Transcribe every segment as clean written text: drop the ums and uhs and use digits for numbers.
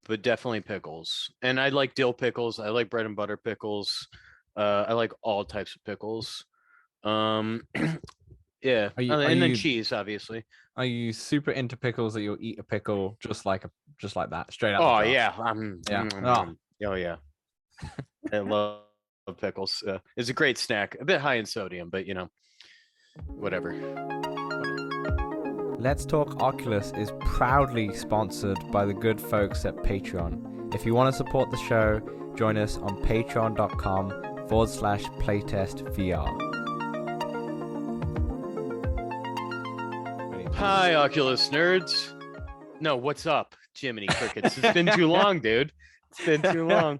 but definitely pickles. And I like dill pickles. I like bread and butter pickles. I like all types of pickles. Um, yeah, Are you are and then you cheese, obviously. are you super into pickles that you'll eat a pickle just like that, straight out the Oh jar? yeah, Yeah. Oh, oh yeah, I love pickles. It's a great snack. A bit high in sodium, but whatever. Let's Talk Oculus is proudly sponsored by the good folks at Patreon. If you want to support the show, join us on patreon.com/playtestvr. Hi, Oculus nerds. No, what's up, Jiminy Crickets? It's been too long, dude. It's been too long.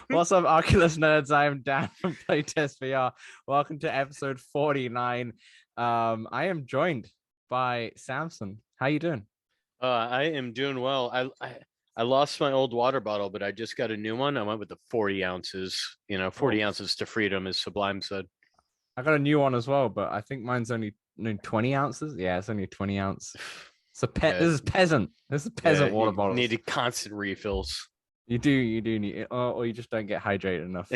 What's up, Oculus nerds? I am Dan from Playtest VR. Welcome to episode 49. I am joined by Samson. How you doing? I am doing well. I lost my old water bottle, but I just got a new one. I went with the 40 ounces. 40 ounces to freedom, as Sublime said. I got a new one as well, but I think mine's only 20 ounces. Yeah, it's only a 20 ounce. It's a pet. Yeah, This is peasant. This is peasant water you bottles. needed constant refills. You do need it, or you just don't get hydrated enough.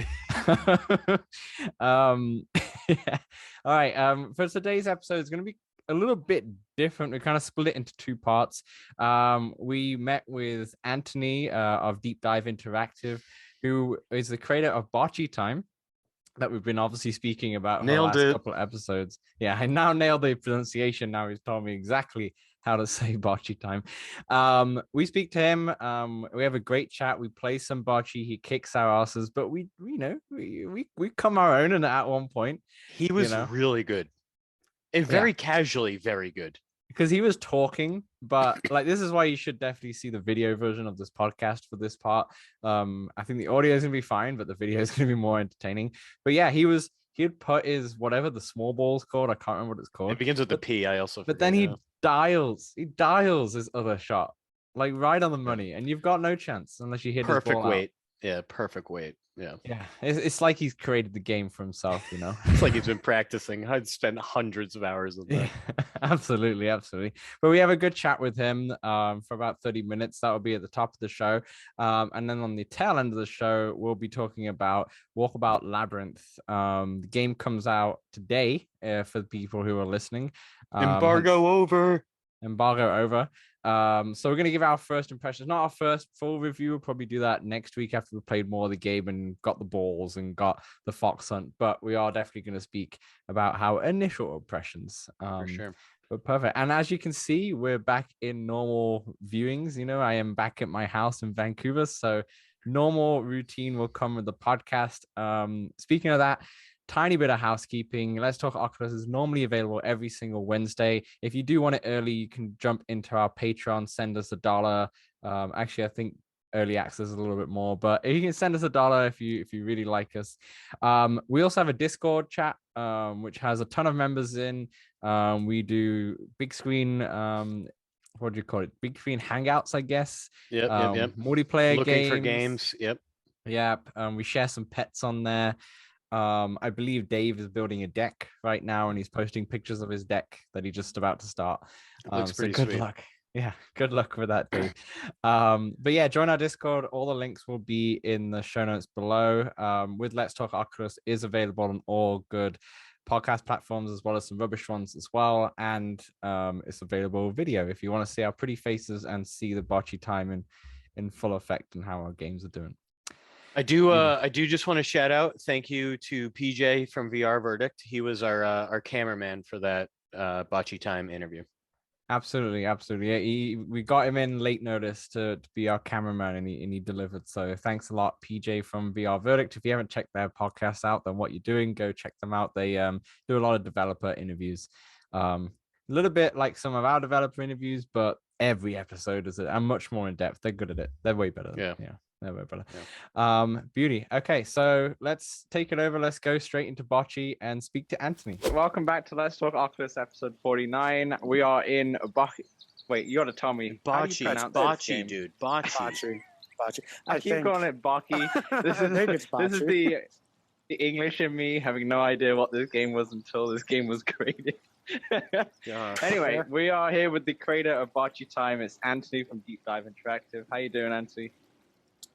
Yeah. All right. For today's episode, it's going to be a little bit different. We kind of split it into two parts. We met with Anthony of Deep Dive Interactive, who is the creator of Bocce Time, that we've been obviously speaking about Nailed the last it. couple of episodes. Yeah, I now nailed the pronunciation. Now he's told me exactly how to say Bocce Time. We speak to him. We have a great chat. We play some bocce. He kicks our asses, but we come our own. And at one point, He was really good, and very casually very good. Because he was talking, but like this is why you should definitely see the video version of this podcast for this part. I think the audio is gonna be fine, but the video is gonna be more entertaining. But yeah, he'd put his whatever the small ball's called. I can't remember what it's called. It begins with the P. I also. But then he dials his other shot like right on the money, and you've got no chance unless you hit his ball weight. Out. Yeah, perfect weight. Yeah. It's like he's created the game for himself, It's like he's been practicing. I'd spent hundreds of hours of that. Yeah, absolutely. But we have a good chat with him for about 30 minutes. That will be at the top of the show. And then on the tail end of the show, we'll be talking about Walkabout Labyrinth. The game comes out today for the people who are listening. Embargo over. So we're going to give our first impressions, not our first full review. We'll probably do that next week after we played more of the game and got the balls and got the fox hunt. But we are definitely going to speak about our initial impressions. For sure. But perfect. And as you can see, we're back in normal viewings. I am back at my house in Vancouver. So normal routine will come with the podcast. Speaking of that, tiny bit of housekeeping. Let's Talk Oculus is normally available every single Wednesday. If you do want it early, you can jump into our Patreon, send us $1. Actually, I think early access is a little bit more, but you can send us $1 if you really like us. We also have a Discord chat, which has a ton of members in. We do big screen. What do you call it? Big screen hangouts, I guess. Yep. Multiplayer Looking for games. Yep. We share some pets on there. I believe Dave is building a deck right now, and he's posting pictures of his deck that he's just about to start. Looks pretty good sweet. luck. Yeah, good luck with that, Dave. But yeah, join our Discord. All the links will be in the show notes below. With Let's Talk Oculus is available on all good podcast platforms as well as some rubbish ones as well, and it's available video if you want to see our pretty faces and see the Bocce Time in full effect and how our games are doing. I do just want to shout out. Thank you to PJ from VR Verdict. He was our cameraman for that Bocce Time interview. Absolutely. Yeah, we got him in late notice to be our cameraman, and he delivered. So thanks a lot, PJ from VR Verdict. If you haven't checked their podcast out, then what you're doing, go check them out. They do a lot of developer interviews. A little bit like some of our developer interviews, but every episode is much more in depth. They're good at it. They're way better. Yeah. They're way better. Yeah. Beauty. Okay, so let's take it over. Let's go straight into Bocce and speak to Anthony. Welcome back to Let's Talk Oculus episode 49. We are in Bocce. Wait, you got to tell me. Bocce. It's Bocce, dude. Bocce. I keep calling it Bocce. This is the English in me having no idea what this game was until this game was created. Yeah. Anyway, we are here with the creator of Bocce Time. It's Anthony from Deep Dive Interactive. How you doing, Anthony?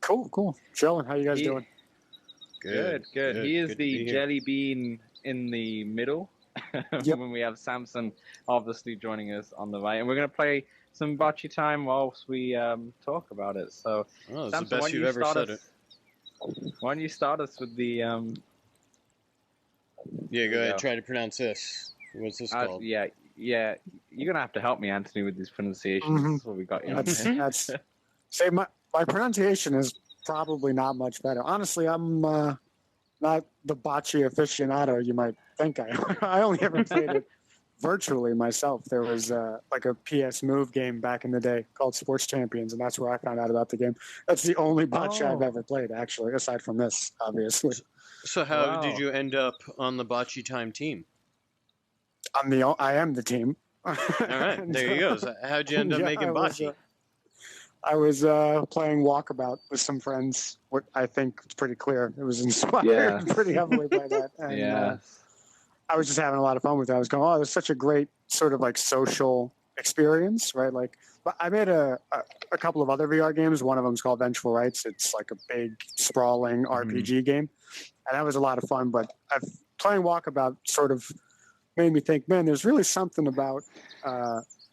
Cool. Chilling. How you guys doing? Good. He is Good to the be here. jelly bean in the middle. Yep. When we have Samson obviously joining us on the right, and we're gonna play some Bocce Time whilst we talk about it. So, Oh, it's Samson, the best you've ever said it. Why don't you start us with the Yeah, go ahead. go. Try to pronounce this. What's this called? yeah. You're gonna have to help me, Anthony, with these pronunciations. Mhm. That's what we got you on here. That's say my pronunciation is probably not much better. Honestly, I'm not the bocce aficionado you might think I am. I only ever played it virtually myself. There was like a PS Move game back in the day called Sports Champions, and that's where I found out about the game. That's the only bocce I've ever played, actually, aside from this, obviously. So how Wow. did you end up on the Bocce Time team? I am the team. All right, there you go. So how'd you end up making bocce? I was playing Walkabout with some friends. What I think it's pretty clear. It was inspired pretty heavily by that. And, I was just having a lot of fun with it. I was going, oh, it's such a great sort of like social experience, right? Like, but I made a couple of other VR games. One of them is called Vengeful Rights. It's like a big sprawling RPG game, and that was a lot of fun. But playing Walkabout sort of made me think, man, there's really something about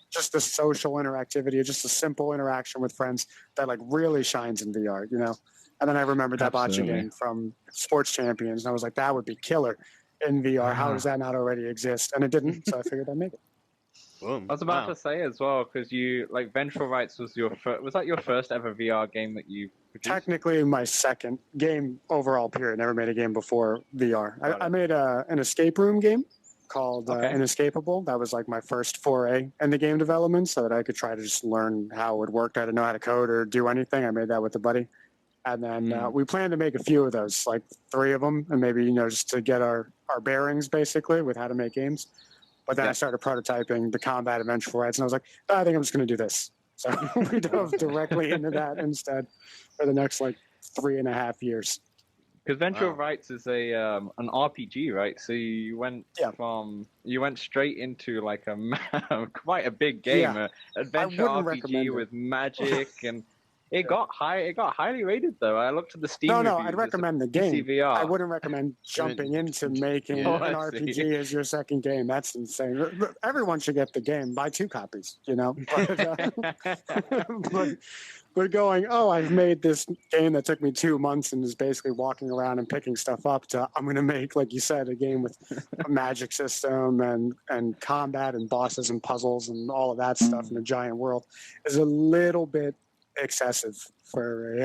just the social interactivity, just a simple interaction with friends that like really shines in VR, you know? And then I remembered that bocce game from Sports Champions, and I was like, that would be killer in VR. How does that not already exist? And it didn't, so I figured I'd make it. Boom. I was about to say as well, because you like Vengeful Rights was that your first ever VR game that you produced? Technically my second game overall, period. Never made a game before VR. I made an escape room game called Inescapable. That was like my first foray in the game development, so that I could try to just learn how it worked. I didn't know how to code or do anything. I made that with a buddy. And then we plan to make a few of those, like 3 of them, and maybe, you know, just to get our bearings basically with how to make games. But then I started prototyping the combat of Vengeful Rights, and I was like, I think I'm just going to do this. So we dove directly into that instead for the next like 3.5 years. Because Vengeful Rights is an RPG, right? So you went straight into like quite a big game, adventure RPG with magic and. It got highly rated though. I looked at the Steam reviews. No, I'd recommend the game. VR. I wouldn't recommend jumping into making an RPG as your second game. That's insane. Everyone should get the game. Buy 2 copies, you know. But going, I've made this game that took me 2 months and is basically walking around and picking stuff up to I'm going to make, like you said, a game with a magic system and combat and bosses and puzzles and all of that stuff in a giant world is a little bit excessive for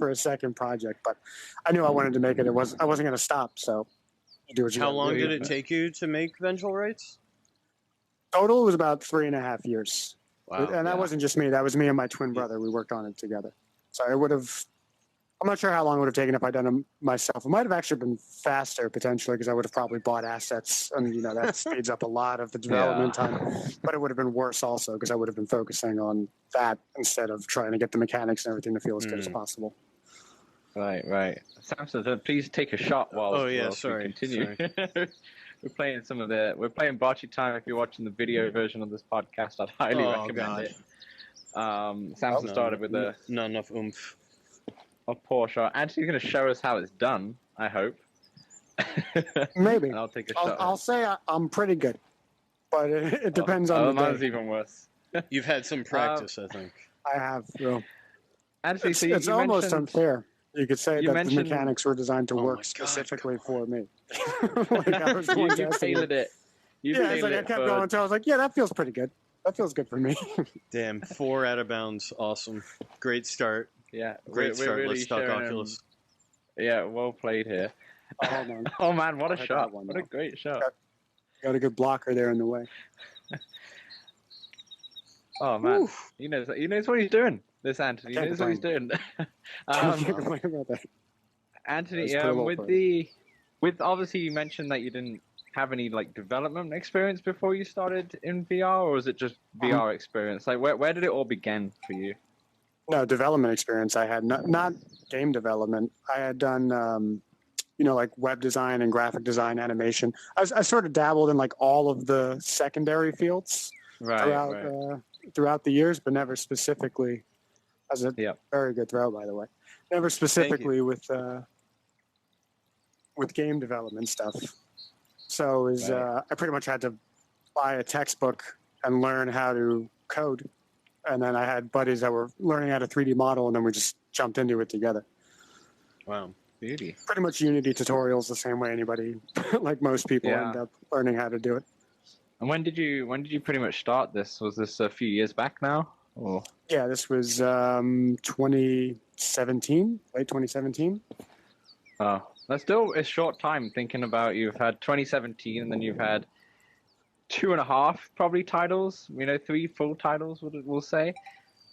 a second project, but I knew I wanted to make it. I wasn't going to stop. So, you do what you. How long did it take you to make Vengeful Rights? Total was about 3.5 years. Wow! And that wasn't just me. That was me and my twin brother. We worked on it together. So it would have. I'm not sure how long it would have taken if I'd done it myself. It might have actually been faster potentially because I would have probably bought assets, and that speeds up a lot of the development time. But it would have been worse also because I would have been focusing on that instead of trying to get the mechanics and everything to feel as good as possible. Right. Samson, please take a shot while we continue. Sorry. We're playing Bocce Time. If you're watching the video version of this podcast, I'd highly recommend it. Samson started with not enough oomph. A poor shot. Anthony's going to show us how it's done, I hope. Maybe. And I'll take a shot. I'll say I'm pretty good, but it depends on the day. Mine's even worse. You've had some practice, I think. I have. Anthony, it's almost unfair. You could say that the mechanics were designed to work specifically for me. I was you tailored it. I kept going until I was like, that feels pretty good. That feels good for me. Damn, 4 out of bounds. Awesome. Great start. Yeah, great start. Really Let's talk Oculus. Yeah, well played here. Oh man, what a shot! What a great shot! Got a good blocker there in the way. Oh man, he knows what he's doing. This Anthony, he knows what he's doing. Anthony, with obviously you mentioned that you didn't have any like development experience before you started in VR, or was it just VR experience? Like where did it all begin for you? No, development experience. I had not game development. I had done like web design and graphic design, animation. I sort of dabbled in like all of the secondary fields throughout the years, but never specifically. As a very good throw, by the way. Never specifically with game development stuff. So I pretty much had to buy a textbook and learn how to code. And then I had buddies that were learning how to 3D model, and then we just jumped into it together. Wow. Beauty. Pretty much Unity tutorials the same way anybody, like most people, end up learning how to do it. And when did you pretty much start this? Was this a few years back now? Or? Yeah, this was 2017, late 2017. Oh, that's still a short time thinking about you've had 2017 and then you've had 2.5 probably titles, 3 full titles, we'll say.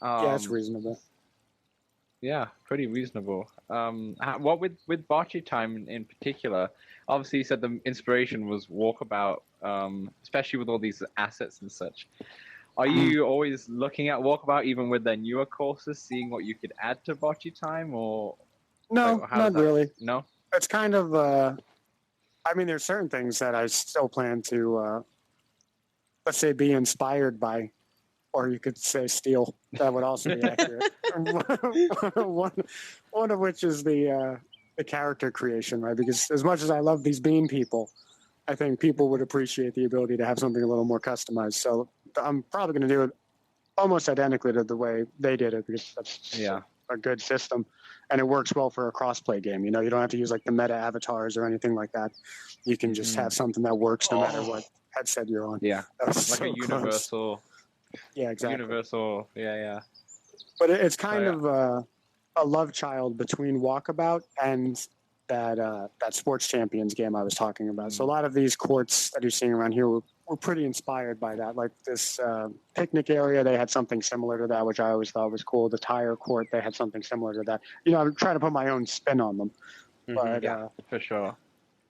Yeah, that's reasonable. Yeah, pretty reasonable. What with Bocce Time in particular, obviously you said the inspiration was Walkabout, especially with all these assets and such. Are you always looking at Walkabout even with their newer courses, seeing what you could add to Bocce Time, or? No, not really. No? It's kind of, there's certain things that I still plan to, let's say, be inspired by, or you could say steal. That would also be accurate. one of which is the character creation, right? Because as much as I love these bean people, I think people would appreciate the ability to have something a little more customized. So I'm probably going to do it almost identically to the way they did it, because that's a good system. And it works well for a cross-play game. You don't have to use like the meta avatars or anything like that. You can just have something that works no matter what headset you're on. Yeah, like so a universal. Close. Yeah, exactly. Universal, yeah. But it's kind of a love child between Walkabout and that Sports Champions game I was talking about. So a lot of these courts that you're seeing around here were pretty inspired by that. Like this picnic area, they had something similar to that, which I always thought was cool. The tire court, they had something similar to that. I'm trying to put my own spin on them. But, for sure.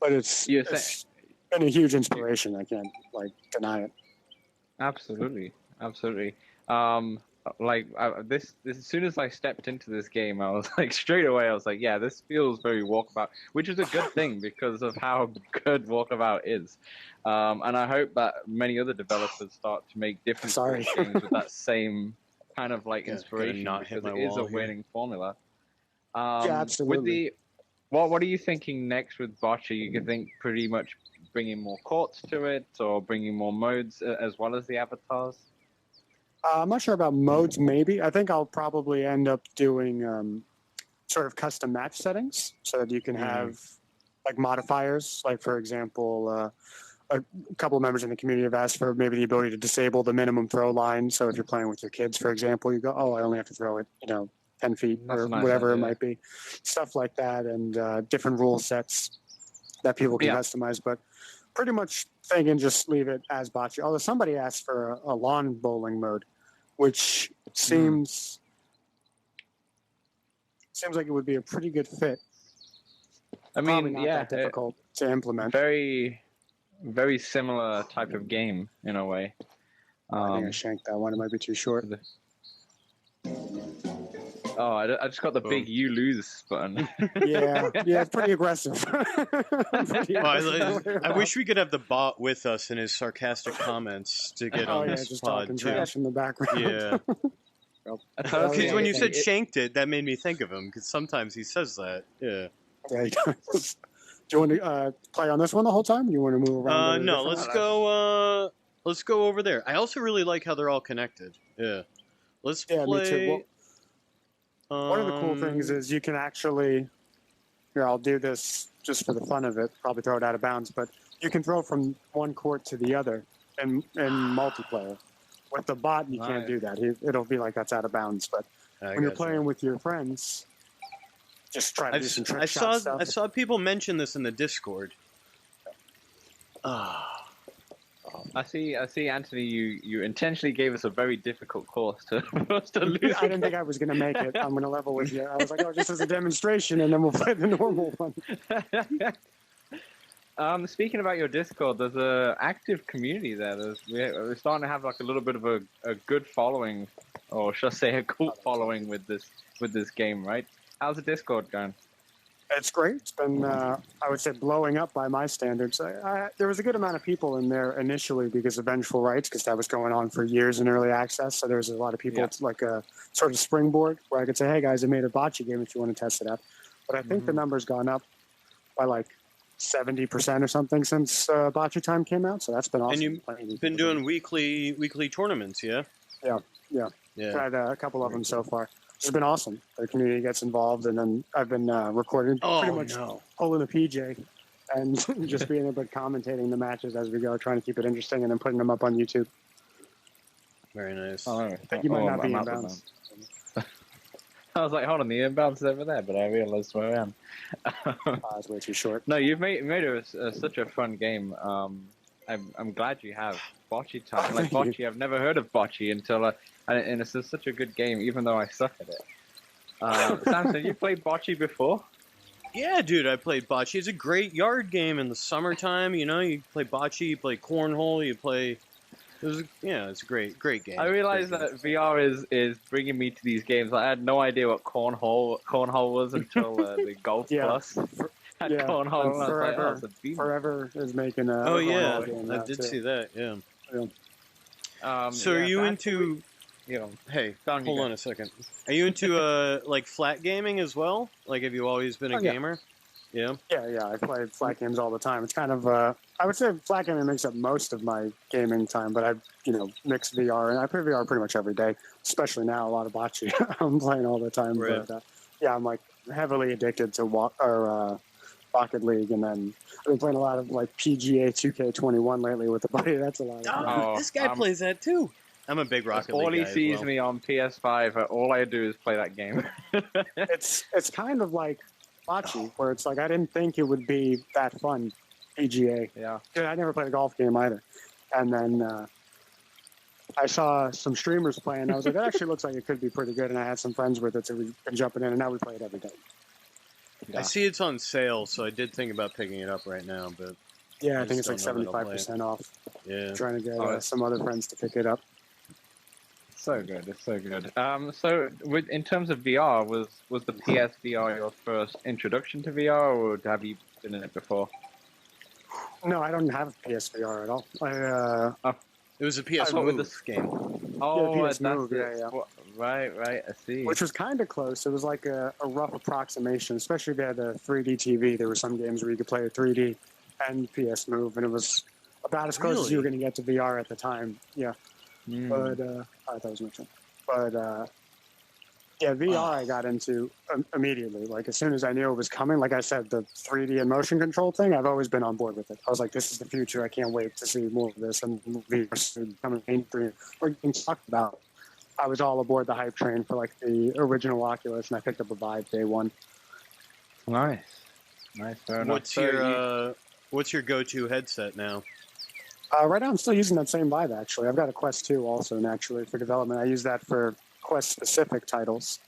But it's been a huge inspiration. I can't deny it. Absolutely. This as soon as I stepped into this game, I was like, straight away, I was like, yeah, this feels very Walkabout, which is a good thing because of how good Walkabout is. And I hope that many other developers start to make different games with that same kind of inspiration, because it is a winning formula. Yeah, absolutely. What are you thinking next with Bocce? You think pretty much bringing more courts to it, or bringing more modes as well as the avatars? I'm not sure about modes, maybe. I think I'll probably end up doing sort of custom match settings so that you can have modifiers. Like, for example, a couple of members in the community have asked for maybe the ability to disable the minimum throw line. So if you're playing with your kids, for example, you go, I only have to throw it, 10 feet or whatever it might be. Stuff like that, and different rule sets that people can customize. But pretty much thinking just leave it as Bocce. Although somebody asked for a lawn bowling mode, which seems like it would be a pretty good fit. I mean, probably not that difficult to implement. Very, very similar type of game in a way. I think I shanked that one. It might be too short. Oh, I just got the big "you lose" button. yeah, it's pretty aggressive. I wish we could have the bot with us in his sarcastic comments to get on this just pod talking too. trash in the background. Yeah. Because when you said shanked it, that made me think of him, because sometimes he says that. Yeah. Yeah, he does. Do you want to play on this one the whole time? Do you want to move around? No, let's go. Let's go over there. I also really like how they're all connected. Yeah. Let's play. Me too. Well, one of the cool things is you can actually. Here, I'll do this just for the fun of it. Probably throw it out of bounds, but you can throw from one court to the other in multiplayer. With the bot, you can't do that. It'll be like that's out of bounds. But when you're playing with your friends, just try to do some trick shot stuff. I saw people mention this in the Discord. I see, Anthony. You intentionally gave us a very difficult course to lose. I didn't think I was going to make it. I'm going to level with you. I was like, just as a demonstration, and then we'll play the normal one. Speaking about your Discord, there's an active community there. We're starting to have a little bit of a good following, or should I say a cult following with this game, right? How's the Discord going? It's great. It's been, I would say, blowing up by my standards. There was a good amount of people in there initially because of Vengeful Rights, because that was going on for years in early access. So there was a lot of people, it's like a sort of springboard where I could say, hey, guys, I made a bocce game if you want to test it out. But I think the number's gone up by like 70% or something since Bocce Time came out. So that's been awesome. And you've been doing weekly tournaments, yeah? Yeah. Had a couple of them so far. It's been awesome. The community gets involved, and then I've been recording pretty much holding a PJ and just being able to commentating the matches as we go, trying to keep it interesting, and then putting them up on YouTube. Very nice. I think you might not be inbounds. I was like, hold on, the inbounds is over there, but I realized where I am. It's way too short. No, you've made it such a fun game. I'm glad you have Bocce Time. Like Bocce, I've never heard of Bocce until and it's such a good game, even though I suck at it. Samson, you played Bocce before? Yeah, dude, I played Bocce. It's a great yard game in the summertime. You know, you play Bocce, you play cornhole, you play. It's a great game. I realized that VR is bringing me to these games. I had no idea what cornhole was until the Golf Plus. Cornhole. Forever is making a. Oh yeah, game I did see that. Yeah. So yeah, are you into? Hey, hold on a second. Are you into like flat gaming as well? Like, have you always been a gamer? Yeah. Yeah. I play flat games all the time. It's kind of I would say flat gaming makes up most of my gaming time, but I mix VR, and I play VR pretty much every day. Especially now, a lot of bocce I'm playing all the time. Right. But I'm like heavily addicted to Rocket League, and then I've been playing a lot of like PGA 2K21 lately with a buddy. That's a lot of fun. Oh, this guy plays that too. I'm a big Rocket League guy. All he sees me on PS5, all I do is play that game. It's kind of like bocce, where it's like I didn't think it would be that fun. PGA. Yeah. Dude, I never played a golf game either. And then I saw some streamers playing. I was like, that actually looks like it could be pretty good. And I had some friends with it, so we've been jumping in, and now we play it every day. I see it's on sale, so I did think about picking it up right now, but I think it's like 75% off. Yeah. Trying to get some other friends to pick it up. So good, it's so good. So in terms of VR, was the PSVR your first introduction to VR, or have you been in it before? No, I don't have PSVR at all. It was a PS Move game. Oh, PS Move, yeah. Right, I see. Which was kind of close. It was like a rough approximation, especially if you had a 3D TV. There were some games where you could play a 3D and PS Move, and it was about as close as you were going to get to VR at the time. Yeah. But I thought it was much fun. But VR I got into immediately. Like as soon as I knew it was coming, like I said, the 3D and motion control thing, I've always been on board with it. I was like, this is the future. I can't wait to see more of this. And VR becoming mainstream. We're getting talked about. I was all aboard the hype train for like the original Oculus, and I picked up a Vive day one. Nice. Fair enough. What's your go-to headset now? Right now, I'm still using that same Vive, actually. I've got a Quest 2 also, naturally, for development. I use that for Quest-specific titles.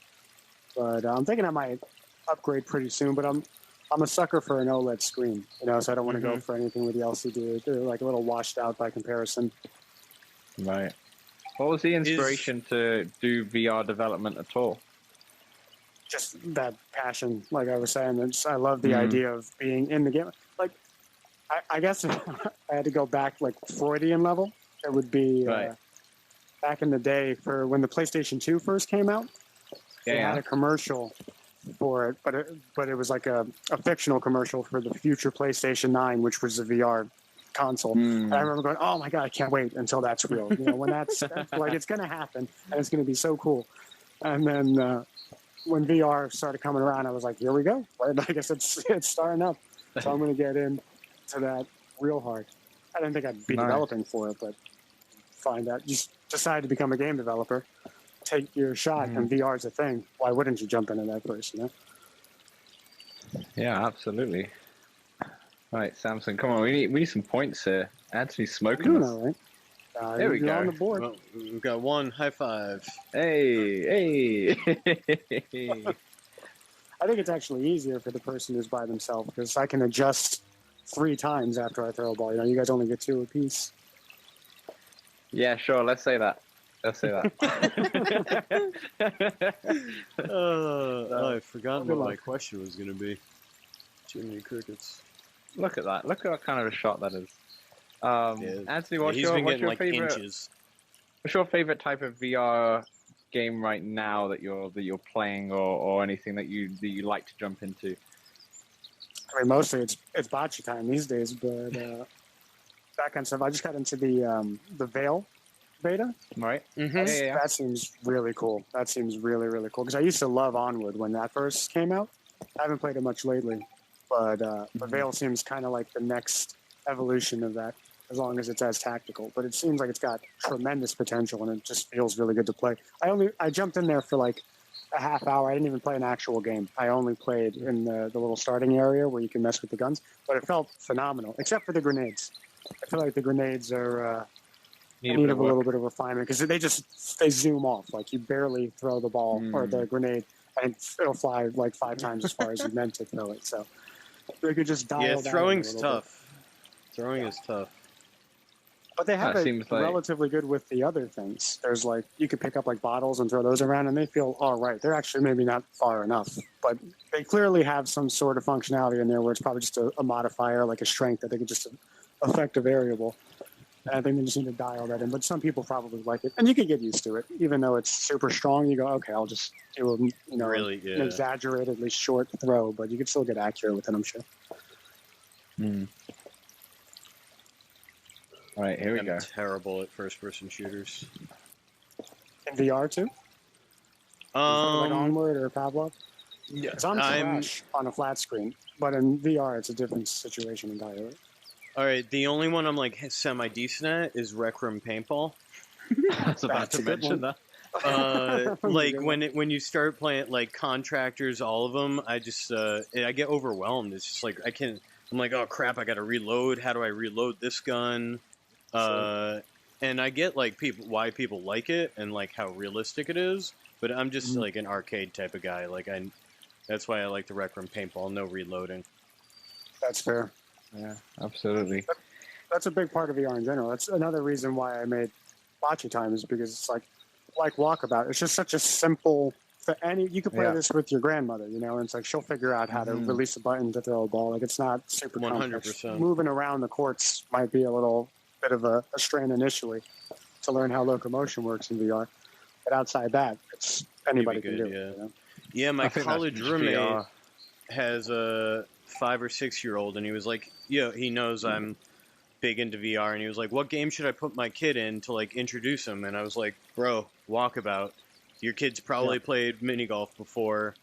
But I'm thinking I might upgrade pretty soon, but I'm a sucker for an OLED screen, so I don't want to go for anything with the LCD. They're like a little washed out by comparison. Right. What was the inspiration to do VR development at all? Just that passion, like I was saying. I love the idea of being in the game. Like, I guess if I had to go back like Freudian level, it would be back in the day for when the PlayStation 2 first came out. They had a commercial for it, but it was like a fictional commercial for the future PlayStation 9, which was a VR console. And I remember going, oh my God, I can't wait until that's real. When that's like, it's going to happen and it's going to be so cool. And then when VR started coming around, I was like, here we go. Right? I guess it's starting up. So I'm going to get into that real hard. I didn't think I'd be developing for it, but find out. Just decide to become a game developer. Take your shot, and VR is a thing. Why wouldn't you jump into that first, Yeah, absolutely. All right, Samson, come on. We need some points here. Anthony's smoking doing us. all right. There we go. On the board. Well, we've got one. High five. Hey. I think it's actually easier for the person who's by themselves because I can adjust 3 times after I throw a ball. You guys only get 2 apiece. Yeah, sure. Let's say that. I've forgotten what my question was going to be. Too many crickets. Look at that. Look at what kind of a shot that is. Anthony, Yeah, what's he's your, been what's getting your like favorite? inches. What's your favorite type of VR game right now that you're playing, or anything that you like to jump into? I mean, mostly it's Bocce Time these days, but that kind of stuff. I just got into the Veil beta. Right? Mm-hmm. Yeah. That seems really cool. That seems really, really cool. Because I used to love Onward when that first came out. I haven't played it much lately, but Veil seems kind of like the next evolution of that, as long as it's as tactical. But it seems like it's got tremendous potential, and it just feels really good to play. I jumped in there for like a half hour. I didn't even play an actual game. I only played in the little starting area where you can mess with the guns. But it felt phenomenal, except for the grenades. I feel like the grenades are need a little bit of refinement because they zoom off. Like you barely throw the ball or the grenade, and it'll fly like 5 times as far as you meant to throw it. So they could just dial down throwing's a little tough. Throwing is tough. But they have it like... relatively good with the other things. There's like you could pick up like bottles and throw those around, and they feel all right. They're actually maybe not far enough, but they clearly have some sort of functionality in there where it's probably just a modifier, like a strength that they could just affect a variable. And I think they just need to dial that in. But some people probably like it, and you can get used to it. Even though it's super strong, you go, okay, I'll just do an exaggeratedly short throw, but you can still get accurate with it, I'm sure. All right, here we go. I'm terrible at first-person shooters. In VR too? Like Onward or Pavlov? Yeah, because I'm trash on a flat screen, but in VR it's a different situation entirely. All right, the only one I'm like semi-decent at is Rec Room Paintball. I was about to mention that. Like when you start playing like contractors, all of them, I just I get overwhelmed. It's just like I'm like, oh crap, I got to reload. How do I reload this gun? And I get like why people like it and like how realistic it is, but I'm just like an arcade type of guy. Like that's why I like the Rec Room Paintball, no reloading. That's fair. Yeah, absolutely. That's a big part of VR in general. That's another reason why I made Bocce Time, is because it's like Walkabout. It's just such a simple. You could play this with your grandmother, and it's like she'll figure out how to release a button to throw a ball. Like it's not super 100%. Complex. Moving around the courts might be a little bit of a strain initially to learn how locomotion works in VR. But outside that, it's anybody can do it. Yeah, my college roommate has a 5 or 6 year old, and he was like, he knows I'm big into VR, and he was like, what game should I put my kid in to like introduce him? And I was like, bro, Walkabout. Your kid's probably played mini golf before.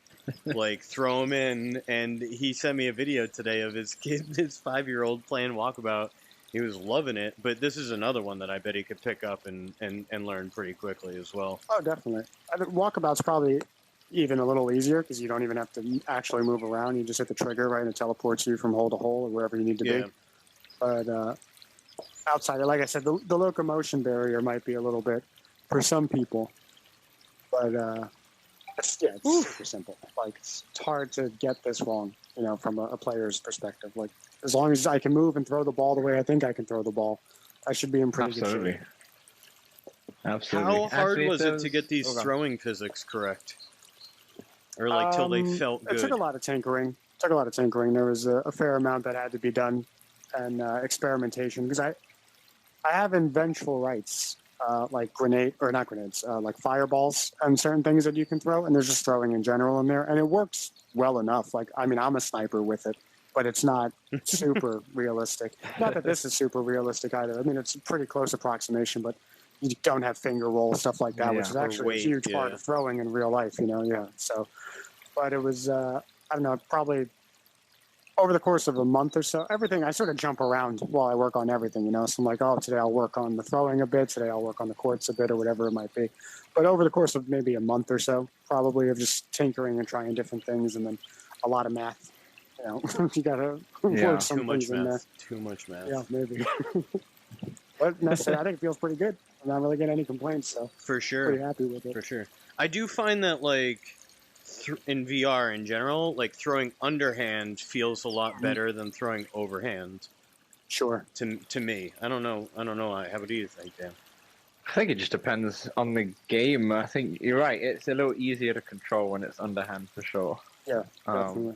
Like, throw him in. And he sent me a video today of his 5-year-old playing Walkabout. He was loving it, but this is another one that I bet he could pick up and learn pretty quickly as well. Oh, definitely. I think Walkabout's probably even a little easier because you don't even have to actually move around. You just hit the trigger, right, and it teleports you from hole to hole or wherever you need to be. But outside, like I said, the locomotion barrier might be a little bit for some people. But it's super simple. Like it's hard to get this wrong, from a player's perspective. Like as long as I can move and throw the ball the way I think I can throw the ball, I should be in pretty good shape. Absolutely. How hard was it to get these throwing physics correct? Or like till they felt good? It took a lot of tinkering. There was a fair amount that had to be done, and experimentation, because I have vengeful rights. Like like fireballs and certain things that you can throw, and there's just throwing in general in there, and it works well enough. Like, I mean, I'm a sniper with it, but it's not super realistic. Not that this is super realistic either. I mean, it's a pretty close approximation, but you don't have finger roll, stuff like that, which is actually a huge part of throwing in real life, So, but it was, I don't know, probably over the course of a month or so, everything, I sort of jump around while I work on everything, So I'm like, oh, today I'll work on the throwing a bit, today I'll work on the courts a bit, or whatever it might be. But over the course of maybe a month or so, probably, of just tinkering and trying different things, and then a lot of math. You gotta work some things in there. Too much math. Yeah, maybe. But necessarily, I think it feels pretty good. I'm not really getting any complaints, so for sure, pretty happy with it. For sure. I do find that like in VR in general, like throwing underhand feels a lot better than throwing overhand. Sure. To me, I don't know. How do you think, Dan? I think it just depends on the game. I think you're right. It's a little easier to control when it's underhand for sure. Yeah, definitely.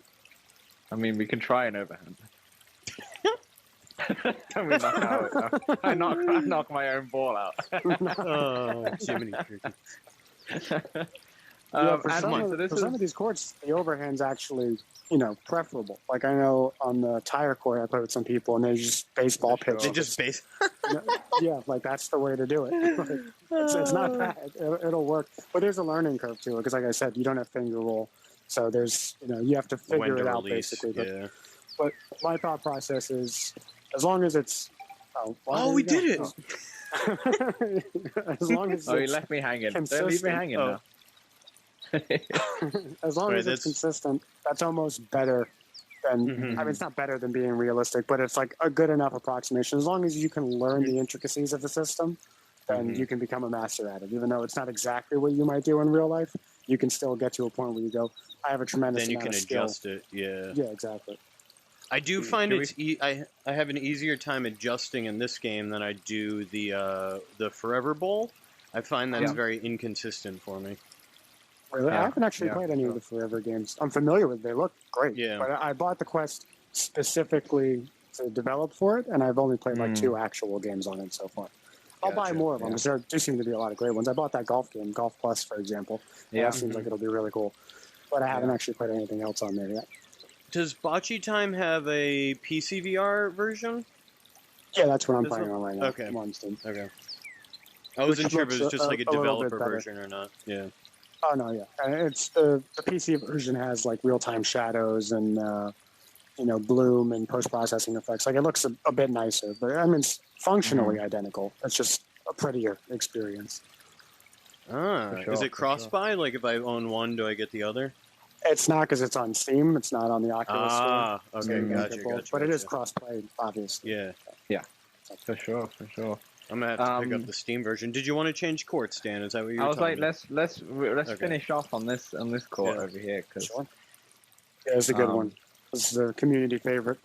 I mean, we can try an overhand. Can we knock out? I knock my own ball out. Oh, Jiminy Crickets. For some of these courts, the overhand's actually, preferable. Like I know on the tire court, I play with some people, and they just baseball pitch. They just Yeah, like that's the way to do it. It's not bad. It'll work, but there's a learning curve to it because, like I said, you don't have finger roll, so there's you have to figure it out basically. Yeah. But my thought process is, as long as it's we did it. As long as you left me hanging. Don't leave me hanging now. As long as it's consistent, that's almost better than. I mean, it's not better than being realistic, but it's like a good enough approximation. As long as you can learn the intricacies of the system, then you can become a master at it. Even though it's not exactly what you might do in real life, you can still get to a point where you go, I have a tremendous amount of skill. Then you can adjust it. Yeah, exactly. I do find I have an easier time adjusting in this game than I do the Forever Bowl. I find that's very inconsistent for me. Really? I haven't actually played any of the Forever games. I'm familiar with it. They look great. Yeah. But I bought the Quest specifically to develop for it, and I've only played like 2 actual games on it so far. I'll buy more of them because there do seem to be a lot of great ones. I bought that golf game, Golf Plus, for example. Yeah. That seems like it'll be really cool. But I haven't actually played anything else on there yet. Does Bocce Time have a PC VR version? Yeah, that's what I'm playing on right now. Okay. I'm on Steam. Okay. I wasn't sure if it was just like a developer version or not. Yeah. Oh no, yeah. It's the PC version has like real-time shadows and bloom and post-processing effects. Like it looks a bit nicer, but I mean it's functionally identical. It's just a prettier experience. Is it cross-buy? Like if I own one, do I get the other? It's not because it's on Steam. It's not on the Oculus Store. Okay, gotcha. But it is cross-play, obviously. Yeah. For sure. I'm gonna have to pick up the Steam version. Did you want to change courts, Dan? Is that what you were I was like, about? let's finish off on this court over here. Sure. Yeah, it's a good one. This is a community favorite.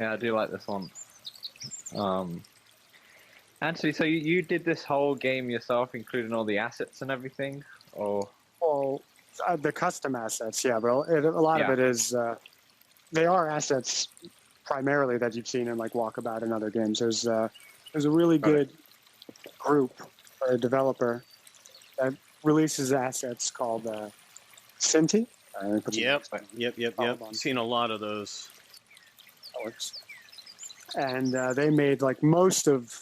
Yeah, I do like this one. Anthony, so you did this whole game yourself, including all the assets and everything, or? Well, the custom assets, yeah, but a lot of it is they are assets primarily that you've seen in like Walkabout and other games. There's a really good group or a developer that releases assets called Cinti. Yep. Seen a lot of those. And they made like most of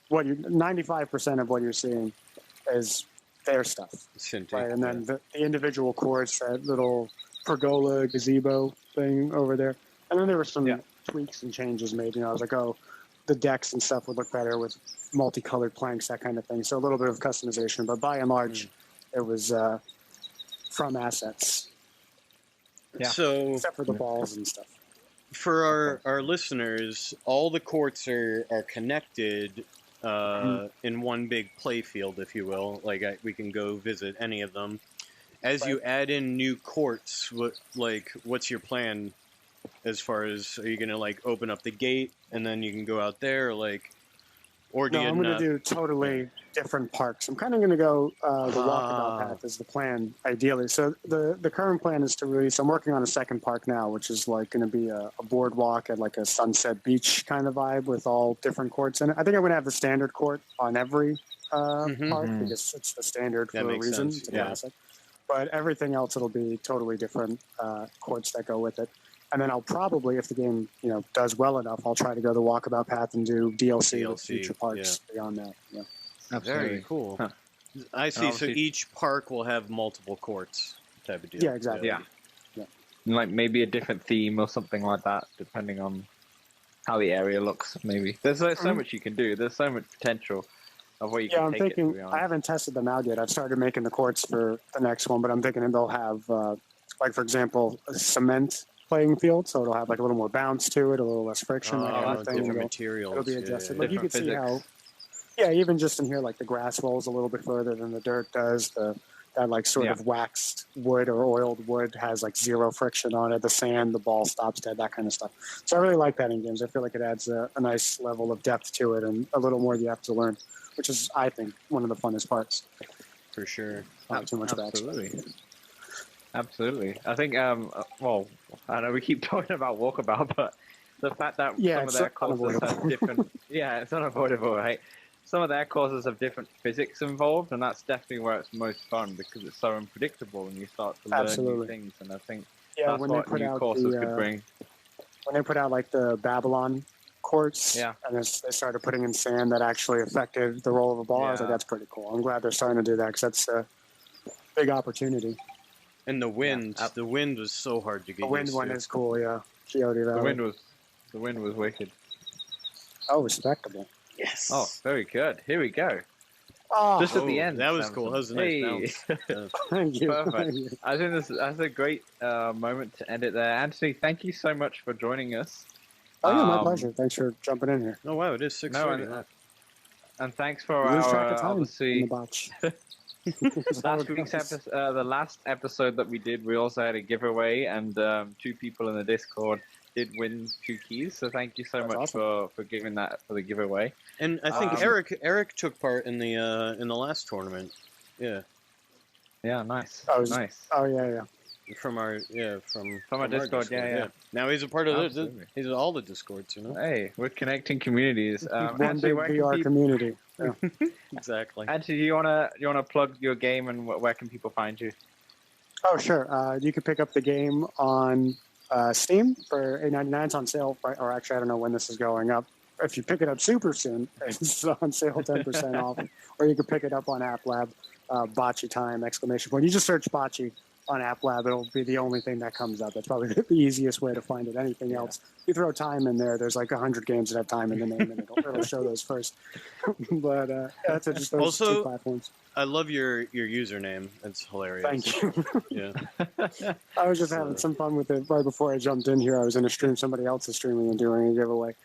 95% of what you're seeing is their stuff. Cinti, right? And then the individual courts, that little pergola gazebo thing over there. And then there were some tweaks and changes made. I was like, the decks and stuff would look better with multicolored planks, that kind of thing. So a little bit of customization, but by and large, it was from assets. Yeah. So except for the balls and stuff. For our listeners, all the courts are connected in one big play field, if you will. Like we can go visit any of them. As you add in new courts, what's your plan? As far as, are you going to like open up the gate and then you can go out there, or do I'm going to do totally different parks. I'm kind of going to go the Walkabout path is the plan, ideally. So the current plan is to release. I'm working on a second park now, which is like going to be a boardwalk at like a sunset beach kind of vibe with all different courts in it. I think I'm going to have the standard court on every park because it's the standard for a reason. It's a classic. But everything else, it'll be totally different courts that go with it. And then I'll probably, if the game does well enough, I'll try to go the Walkabout path and do DLC with future parks beyond that. Yeah. Very cool. Huh. I see. So each park will have multiple courts, type of deal. Yeah, exactly. Yeah. Like maybe a different theme or something like that, depending on how the area looks. Maybe there's so much you can do. There's so much potential of what you can take. Yeah, I'm thinking. I haven't tested them out yet. I've started making the courts for the next one, but I'm thinking they'll have, like for example, a cement playing field, so it'll have like a little more bounce to it, a little less friction. Different materials. It'll be adjusted. Like you can see how, even just in here, like the grass rolls a little bit further than the dirt does. That like sort of waxed wood or oiled wood has like zero friction on it. The sand, the ball stops dead, that kind of stuff. So I really like that in games. I feel like it adds a nice level of depth to it and a little more you have to learn, which is, I think, one of the funnest parts. For sure. Not too much Absolutely. Absolutely. I think, well, I know we keep talking about Walkabout, but the fact that some of their courses have different, it's unavoidable, right? Some of their courses have different physics involved, and that's definitely where it's most fun because it's so unpredictable and you start to learn new things. And I think that's what new courses could bring. When they put out like the Babylon course, and they started putting in sand that actually affected the roll of a ball, I was like, that's pretty cool. I'm glad they're starting to do that because that's a big opportunity. And the wind was so hard to get used to. The wind one is cool, yeah. Coyote Valley. The wind was wicked. Oh, respectable. Yes. Oh, very good. Here we go. Oh, just at the end. That was cool. That was a nice bounce. Thank you. Perfect. Thank you. I think that's a great moment to end it there. Anthony, thank you so much for joining us. Oh, yeah, my pleasure. Thanks for jumping in here. Oh, wow, it is 6:30. And thanks for our, obviously, last week's episode, the last episode that we did, we also had a giveaway, and 2 people in the Discord did win 2 keys. So thank you so much for giving that for the giveaway. And I think Eric took part in the last tournament. Yeah. Yeah, nice. Nice. Oh yeah. From our Discord, yeah. Now he's a part of he's all the Discords, you know. Hey, we're connecting communities. One big VR community. Yeah. Exactly. Actually, you wanna plug your game and where can people find you? Oh sure. You can pick up the game on Steam for $8.99. It's on sale, or actually I don't know when this is going up. If you pick it up super soon, it's on sale 10% off. Or you can pick it up on App Lab, Bocce Time, ! You just search Bocce on App Lab, it'll be the only thing that comes up. That's probably the easiest way to find it. Anything else, you throw time in there's like 100 games that have time in the name, and it'll show those first. But that's just those 2 platforms. I love your username. It's hilarious. Thank you. Yeah. I was just having some fun with it right before I jumped in here. I was in a stream. Somebody else is streaming and doing a giveaway.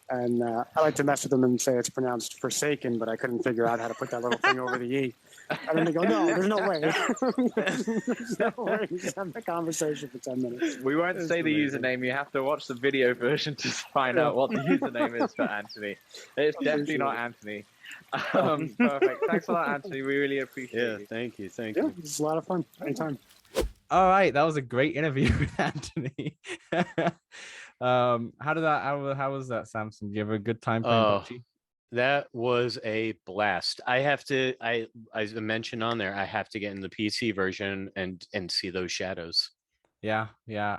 And I like to mess with them and say it's pronounced Forsaken, but I couldn't figure out how to put that little thing over the E. And then they go, no, there's no way. There's no way. We just have a conversation for 10 minutes. We won't say the username. You have to watch the video version to find out what the username is for Anthony. It's definitely not Anthony. Perfect. Thanks a lot, Anthony. We really appreciate it. Yeah, thank you. Yeah, it's a lot of fun. Anytime. All right, that was a great interview with Anthony. How was that, Samson? Did you have a good time playing Bocce? That was a blast. I mentioned on there, I have to get in the PC version and see those shadows. Yeah.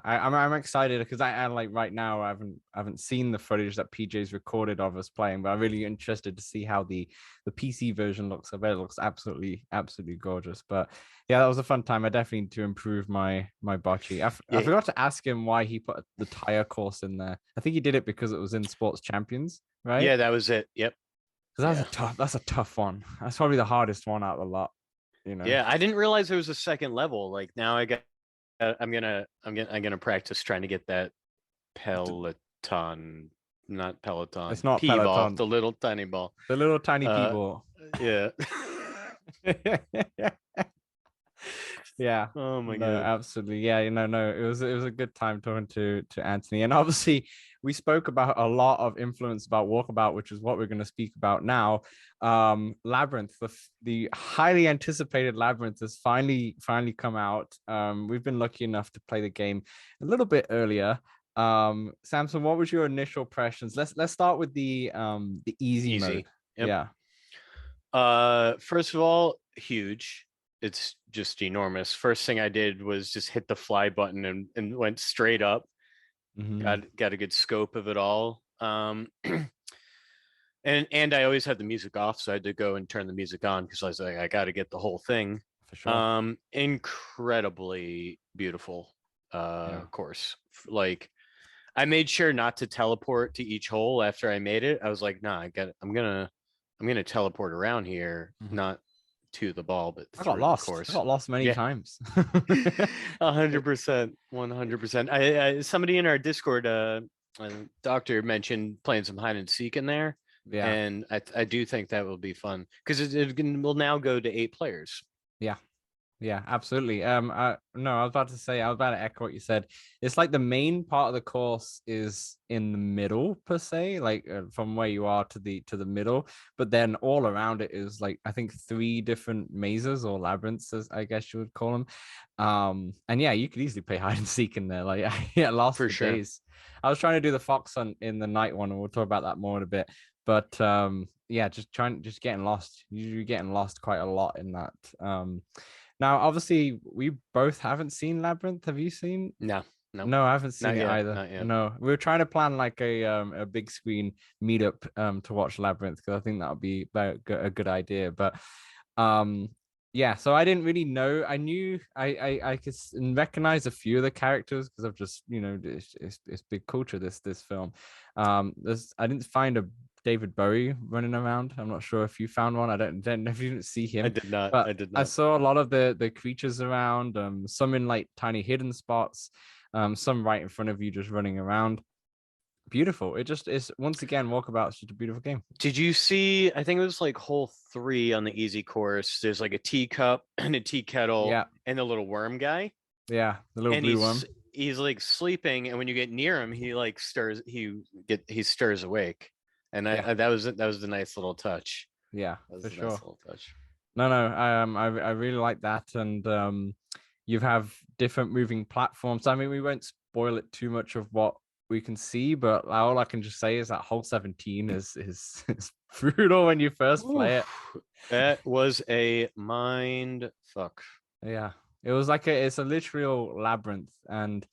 I'm excited because I like right now I haven't seen the footage that PJ's recorded of us playing, but I'm really interested to see how the PC version looks. I bet it looks absolutely gorgeous. But yeah, that was a fun time. I definitely need to improve my bocce. I forgot to ask him why he put the tire course in there. I think he did it because it was in Sports Champions, right? Yeah, that was it. Yep. Because that's a tough one. That's probably the hardest one out of the lot. You know. Yeah, I didn't realize there was a second level. Like now I'm gonna practice trying to get that Peloton, not Peloton. It's not P-ball, Peloton. the little tiny ball. The little tiny P-ball. Yeah. Yeah. Oh my god. Absolutely. Yeah. No. It was a good time talking to Anthony, and obviously we spoke about a lot of influence about Walkabout, which is what we're going to speak about now. Labyrinth, the highly anticipated Labyrinth has finally come out. We've been lucky enough to play the game a little bit earlier. Samson, what was your initial impressions? Let's start with the easy mode. Yep. Yeah. First of all, huge. It's just enormous. First thing I did was just hit the fly button and went straight up. Mm-hmm. Got a good scope of it all. And I always had the music off, so I had to go and turn the music on because I was like, I got to get the whole thing. For sure. Incredibly beautiful course. Like I made sure not to teleport to each hole after I made it. I was like, nah, I'm gonna teleport around here, not to the ball, but I got lost. I got lost many times. 100%. Somebody in our Discord, Doctor, mentioned playing some hide and seek in there. Yeah, and I do think that will be fun because it will now go to 8 players. Yeah, Yeah, absolutely. No, I was about to echo what you said. It's like the main part of the course is in the middle per se, like from where you are to the middle, but then all around it is like I think 3 different mazes or labyrinths, as I guess you would call them. And yeah, you could easily play hide and seek in there. Like I lost for sure. days. I was trying to do the fox hunt in the night one, and we'll talk about that more in a bit. But yeah, just getting lost. You're getting lost quite a lot in that. Now, obviously, we both haven't seen Labyrinth. Have you seen? No. No, I haven't seen it either. Not yet. No, we were trying to plan like a big screen meetup to watch Labyrinth, because I think that would be a good idea. But yeah, so I didn't really know. I knew I could recognize a few of the characters because I've just, you know, it's big culture, this film. I didn't find a David Bowie running around. I'm not sure if you found one. I don't know if you didn't see him. I did not. But I did not. I saw a lot of the creatures around, some in like tiny hidden spots, some right in front of you just running around. Beautiful. It just is, once again, Walkabout's just a beautiful game. Did you see, I think it was like hole 3 on the easy course. There's like a teacup and a tea kettle and the little worm guy. Yeah, the little blue worm. He's like sleeping, and when you get near him, he like stirs awake. And that was the nice little touch. Yeah, for sure. Nice little touch. No, I really like that. And you have different moving platforms. I mean, we won't spoil it too much of what we can see, but all I can just say is that hole 17 is brutal when you first play it. That was a mind fuck. Yeah, it was like it's a literal labyrinth, and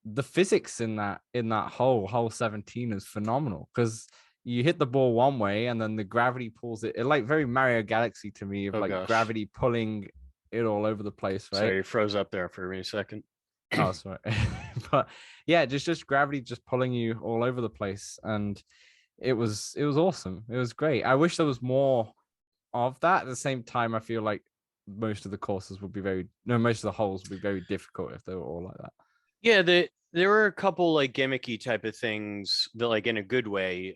the physics in that hole 17 is phenomenal, because you hit the ball one way and then the gravity pulls it like very Mario Galaxy to me, of gravity pulling it all over the place, right? Sorry, you froze up there for a second. Oh, sorry. But yeah, just gravity just pulling you all over the place, and it was awesome. It was great. I wish there was more of that. At the same time, I feel like most of the holes would be very difficult if they were all like that. Yeah, there were a couple like gimmicky type of things that, like, in a good way,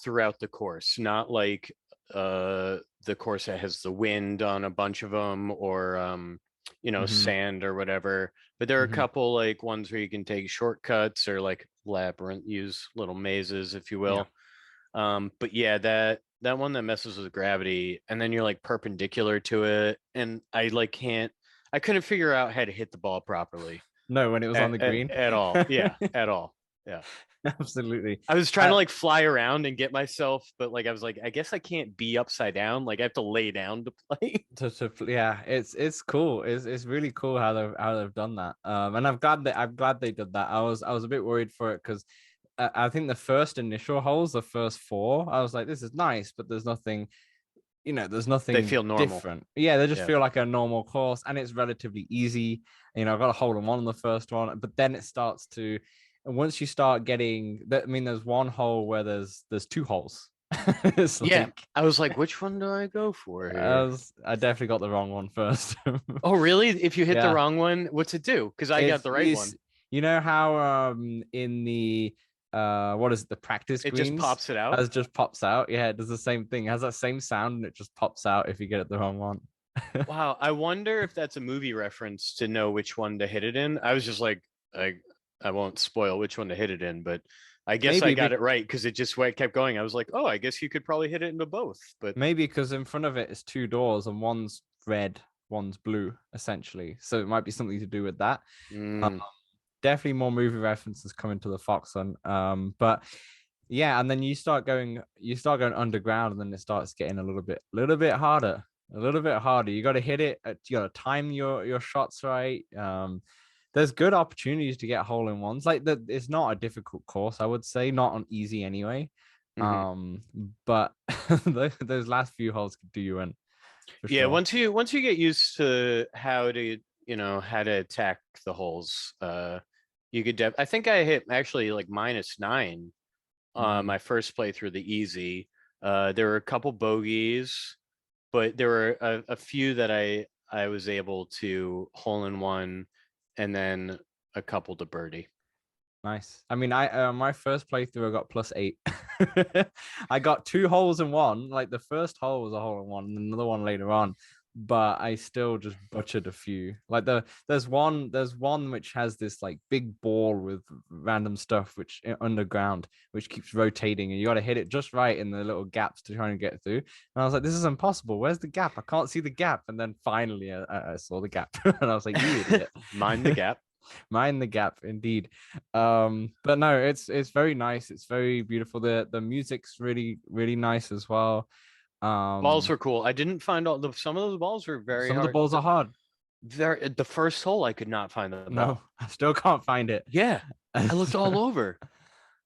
throughout the course. Not like the course that has the wind on a bunch of them, or sand or whatever. But there are a couple like ones where you can take shortcuts, or like Labyrinth, use little mazes, if you will. But yeah, that one that messes with gravity, and then you're like perpendicular to it, and I couldn't figure out how to hit the ball properly. No, when it was on the green at all. Yeah, at all. Yeah, absolutely. I was trying to like fly around and get myself, but like I was like, I guess I can't be upside down. Like I have to lay down to play. Yeah, it's cool. It's really cool how they've done that. And I'm glad they did that. I was a bit worried for it, because I think the first initial holes, the first 4, I was like, this is nice, but there's nothing. There's nothing. They feel normal. Different. Yeah, they just feel like a normal course, and it's relatively easy. I got a hole in one on the first one, but then it starts to. And once you start getting that, I mean, there's one hole where there's 2 holes. I was like, which one do I go for here? I definitely got the wrong one first. Oh, really? If you hit the wrong one, what's it do? Because I got the right one. You know how in the what is it, the practice greens, it just pops it out? It just pops out. Yeah, it does the same thing. It has that same sound, and it just pops out if you get it the wrong one. Wow, I wonder if that's a movie reference to know which one to hit it in. I was just like, I won't spoil which one to hit it in, but I guess I got it right, because it just kept going. I was like, oh, I guess you could probably hit it into both. But maybe because in front of it is 2 doors, and one's red, one's blue, essentially. So it might be something to do with that. Definitely more movie references coming to the Fox one. But yeah, and then you start going underground, and then it starts getting a little bit harder. You got to hit it. You got to time your shots right. There's good opportunities to get hole in ones. Like that, it's not a difficult course, I would say, not on easy anyway. But those last few holes could do you in. Yeah, sure. Once you get used to how to attack the holes, you could. I think I hit actually like -9 my first play through the easy. There were a couple bogeys, but there were a few that I was able to hole in one, and then a couple to birdie. Nice. I mean, I my first playthrough I got +8. I got 2 holes in one. Like the first hole was a hole in one, and another one later on. but I still just butchered a few. Like there's one which has this like big ball with random stuff which underground, which keeps rotating, and you got to hit it just right in the little gaps to try and get through. And I was like, this is impossible. Where's the gap? I can't see the gap. And then finally I saw the gap, and I was like, you idiot. Mind the gap. Mind the gap, indeed. But no, it's very nice. It's very beautiful. The music's really, really nice as well. Balls were cool. I didn't find some of those balls were very some hard. of the balls are hard. The first hole I could not find the ball. No, I still can't find it. Yeah, I looked all over.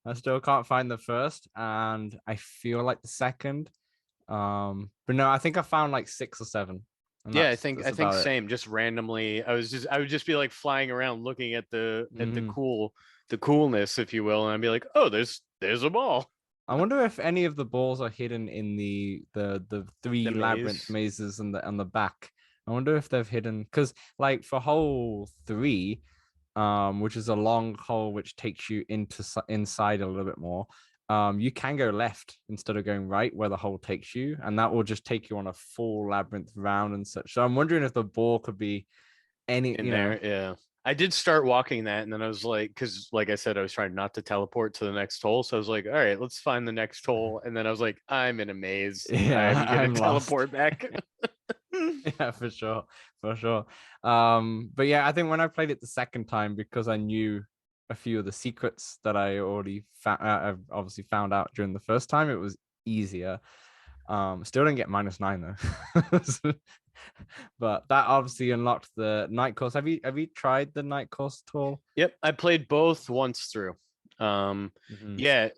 I still can't find the first, and I feel like the second. But no, I think I found like 6 or 7. Yeah, I think same. Just randomly, I would just be like flying around looking at the coolness, if you will, and I'd be like, oh, there's a ball. I wonder if any of the balls are hidden in the 3 labyrinth mazes on the back. I wonder if they've hidden, because like for hole 3, which is a long hole which takes you inside a little bit more. You can go left instead of going right where the hole takes you, and that will just take you on a full labyrinth round and such. So I'm wondering if the ball could be any in there. Yeah, I did start walking that, and then I was like, because like I said, I was trying not to teleport to the next hole, so I was like, all right, let's find the next hole, and then I was like, I'm in a maze. Yeah, I'm gonna teleport back. Yeah, for sure. But yeah, I think when I played it the second time, because I knew a few of the secrets that I already I've obviously found out during the first time, it was easier. Still didn't get -9 though. But that obviously unlocked the night course. Have you tried the night course at all? Yep, I played both once through. Yeah,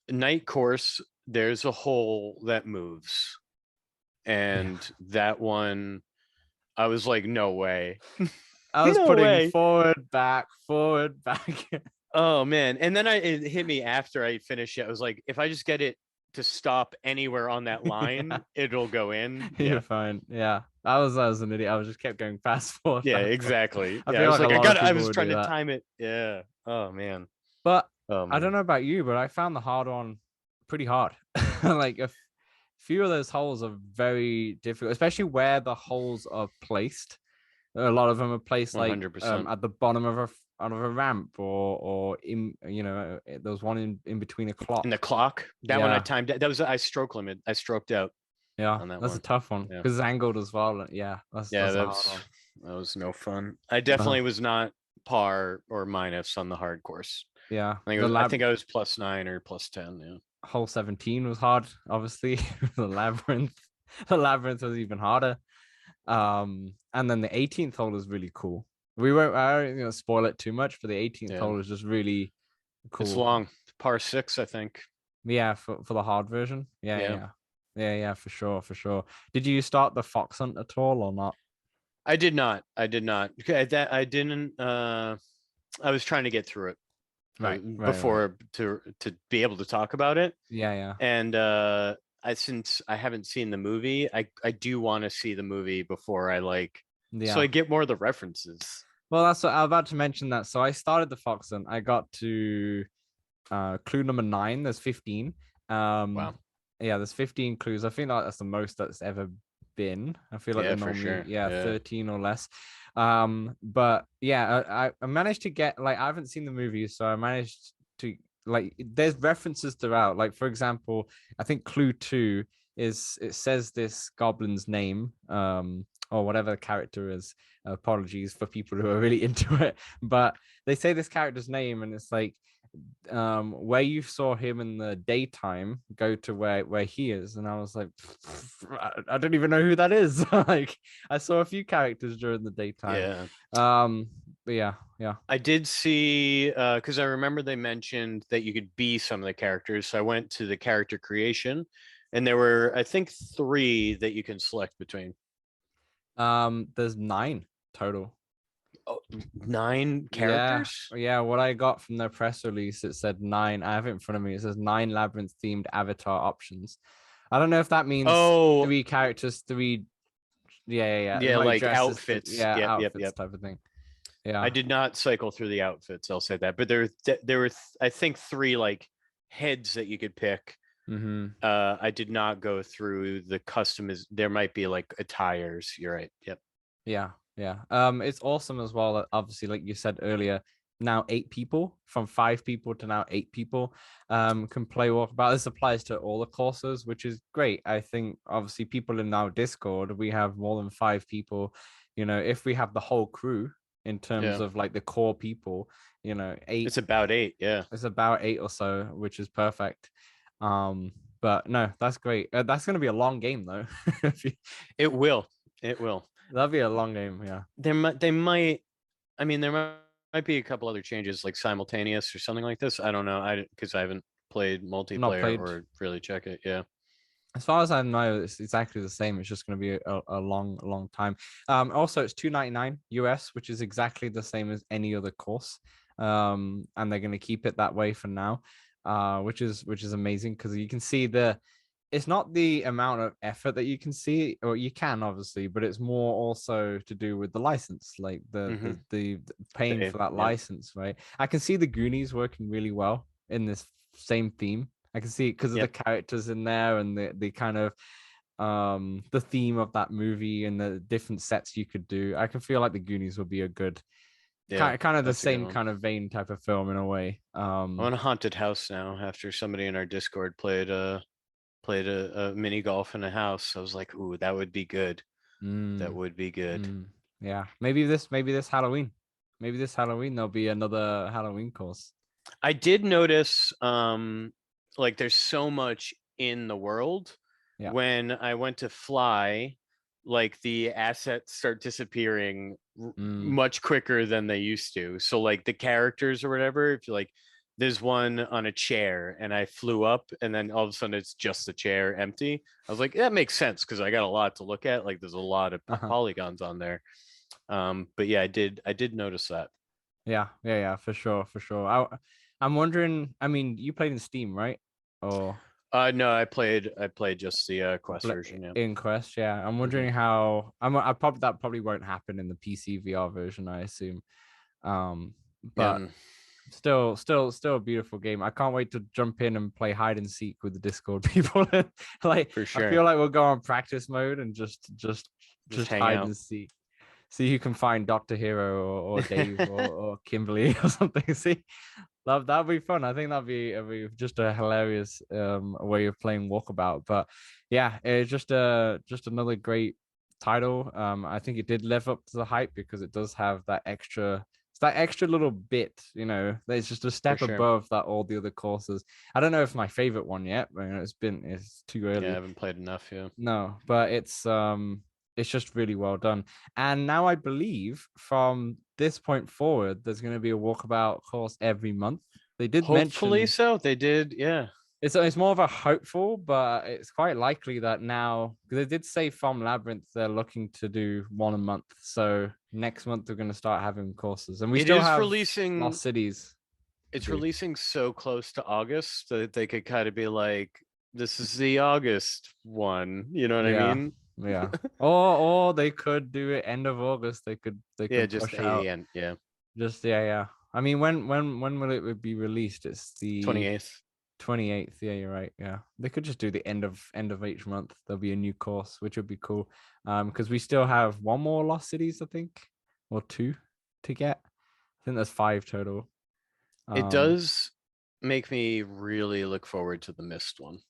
night course, there's a hole that moves, and that one I was like, no way. I was putting forward back. Oh man. And then it hit me after I finished it. I was like, if I just get it to stop anywhere on that line, it'll go in. You're fine. Yeah, I was an idiot. I was just kept going fast forward. Yeah, exactly. I was trying to time it. Yeah. Oh man. But I don't know about you, but I found the hard one pretty hard. Like a few of those holes are very difficult, especially where the holes are placed. A lot of them are placed like at the bottom of a ramp, or in, there was one in between a clock. In the clock, that one I timed. That was I stroke limit. I stroked out. Yeah, that's a tough one because it's angled as well. Yeah, that was no fun. I definitely was not par or minus on the hard course. Yeah, I think I was +9 or +10. Yeah. Hole 17 was hard, obviously. The labyrinth was even harder. And then the 18th hole is really cool. I don't spoil it too much, but the 18th hole is just really cool. It's long, par 6, I think. Yeah, for the hard version. Yeah, for sure. Did you start the fox hunt at all or not? I did not. I didn't. I was trying to get through it before to be able to talk about it. Yeah. And since I haven't seen the movie, I do want to see the movie before so I get more of the references. Well, that's what I was about to mention that. So I started the fox hunt. I got to clue number 9. There's 15. Wow. Yeah, there's 15 clues. I think that's the most that's ever been. I feel like for sure. 13 or less. But yeah, I managed to get, like, I haven't seen the movie, so I managed to, like, there's references throughout. Like, for example, I think clue 2 is, it says this goblin's name, or whatever the character is. Apologies for people who are really into it, but they say this character's name, and it's like, where you saw him in the daytime, go to where he is. And I was like, I don't even know who that is. Like, I saw a few characters during the daytime. But yeah. I did see, because I remember they mentioned that you could be some of the characters, so I went to the character creation, and there were, I think, 3 that you can select between. There's 9 total. Oh, 9 characters? Yeah, what I got from their press release, it said 9. I have it in front of me. It says 9 labyrinth themed avatar options. I don't know if that means 3 characters, 3 like outfits. Outfits type of thing. Yeah, I did not cycle through the outfits, I'll say that, but there were I think 3 like heads that you could pick, I did not go through the there might be like attires. You're right. Yep. Yeah. It's awesome as well that obviously, like you said earlier, now 8 people, from 5 people to now 8 people can play Walkabout. This applies to all the courses, which is great. I think obviously people in our Discord, we have more than 5 people. If we have the whole crew in terms of like the core people, 8. It's about 8. Yeah. It's about 8 or so, which is perfect. But no, that's great. That's going to be a long game though. It will. That'll be a long game. Yeah. There might be a couple other changes like simultaneous or something like this. I don't know. Because I haven't played multiplayer or really check it. Yeah. As far as I know, it's exactly the same. It's just going to be a long time. Also, it's $2.99 US, which is exactly the same as any other course. And they're going to keep it that way for now, which is amazing because you can see it's not the amount of effort that you can see, or you can obviously, but it's more also to do with the license, like the paying for that license, right? I can see the Goonies working really well in this same theme. I can see it because of the characters in there and the kind of the theme of that movie and the different sets you could do. I can feel like the Goonies will be a good kind of the same kind of vein type of film in a way. I want a haunted house now after somebody in our Discord played a mini golf in a house. I was like, ooh, that would be good. That would be good. Yeah. Maybe this Halloween. Maybe this Halloween there'll be another Halloween course. I did notice like there's so much in the world. When I went to fly, like the assets start disappearing much quicker than they used to. So like the characters or whatever, if you're like, there's one on a chair and I flew up and then all of a sudden it's just the chair empty. I was like, that makes sense because I got a lot to look at. Like there's a lot of polygons on there. But yeah, I did notice that. Yeah, for sure. I'm wondering, I mean, you played in Steam, right? Or no, I played just the Quest version. Yeah. In Quest, yeah. I'm wondering how that probably won't happen in the PC VR version, I assume. But still a beautiful game. I can't wait to jump in and play hide and seek with the Discord people. Like for sure. I feel like we'll go on practice mode and just hide and seek. See who can find Dr. Hero or Dave or Kimberly or something. See, that'd be fun. I think that'd be just a hilarious way of playing Walkabout. But yeah, it's just another great title. I think it did live up to the hype because it does have that extra. It's that extra little bit, it's just a step above that all the other courses. I don't know if my favorite one yet. It's too early. Yeah, I haven't played enough. Yeah. No, but it's just really well done. And now I believe from this point forward, there's going to be a Walkabout course every month. They did hopefully so. They did, yeah. It's more of a hopeful, but it's quite likely that now, because they did say from Labyrinth they're looking to do one a month. So next month we're going to start having courses, and we still have releasing Lost Cities. It's releasing so close to August that they could kind of be like, "This is the August one." You know what I mean? Yeah. or they could do it end of August. They could just push out. end. Yeah. Just yeah. I mean, when will it be released? It's the 28th. 28th. Yeah, you're right. Yeah, they could just do the end of each month. There'll be a new course, which would be cool. Because we still have one more Lost Cities, I think, or 2 to get. I think there's 5 total. It does make me really look forward to the Mist one.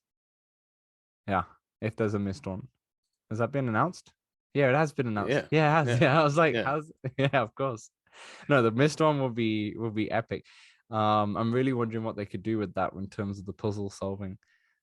Yeah, if there's a Mist one. Has that been announced? Yeah, it has been announced. Yeah, it has. Yeah, I was like, yeah, of course. No, the Mist one will be epic. I'm really wondering what they could do with that in terms of the puzzle solving.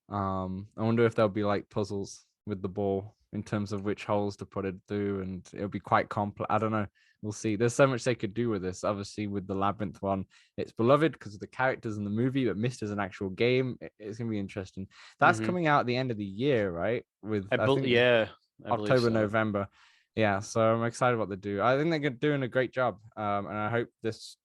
I wonder if there'll be like puzzles with the ball in terms of which holes to put it through, and it'll be quite complex. I don't know. We'll see. There's so much they could do with this. Obviously, with the Labyrinth one, it's beloved because of the characters in the movie, but Mist is an actual game. It's gonna be interesting. That's coming out at the end of the year, right? I think October, November. Yeah, so I'm excited what they do. I think they're doing a great job, and I hope this,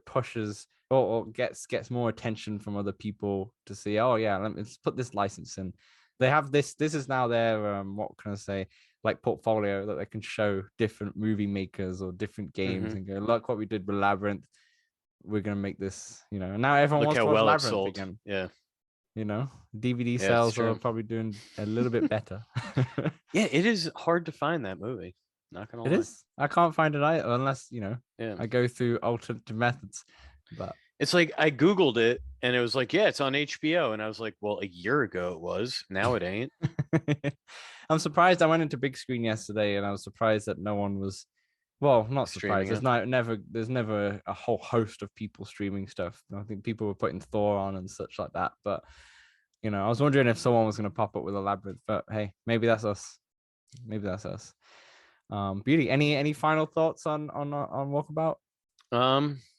pushes or gets more attention from other people to see. Oh yeah, let's put this license in. They have this. This is now their what can I say? Like portfolio that they can show different movie makers or different games and go, look what we did with Labyrinth. We're gonna make this. And now everyone wants to watch Labyrinth again. Yeah. You know, DVD Yeah, sales it's true. are probably doing a little bit better. Yeah, it is hard to find that movie. Not gonna lie. It is. I can't find it either unless, you know, Yeah. I go through alternative methods. But it's like I Googled it and it was like, yeah, it's on HBO. And I was like, well, a year ago it was. Now it ain't. I'm surprised. I went into big screen yesterday and I was surprised that no one was, well, not surprised. There's never a whole host of people streaming stuff. I think people were putting Thor on and such like that. But, you know, I was wondering if someone was going to pop up with a Labyrinth. But hey, maybe that's us. Maybe that's us. Beauty. Any final thoughts on Walkabout?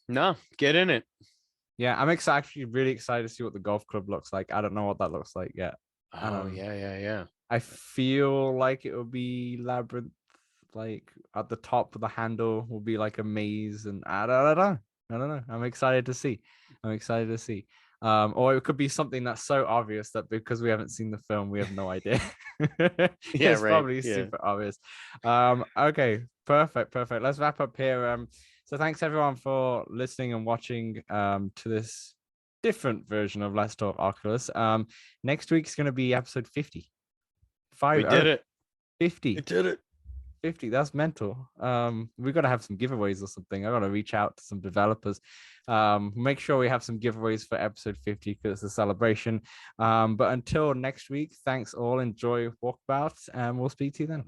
No, get in it. Yeah, I'm actually really excited to see what the golf club looks like. I don't know what that looks like yet. Oh, yeah. I feel like it will be Labyrinth, like at the top of the handle will be like a maze, and I don't know. I'm excited to see. Or it could be something that's so obvious that because we haven't seen the film, we have no idea. It's probably super obvious. Okay, perfect. Let's wrap up here. So thanks everyone for listening and watching to this different version of Let's Talk Oculus. Next week's going to be episode 50. We did it. 50. We did it. 50. That's mental. We got to have some giveaways or something. I got to reach out to some developers. Make sure we have some giveaways for episode 50 because it's a celebration. But until next week, thanks all. Enjoy Walkabout, and we'll speak to you then.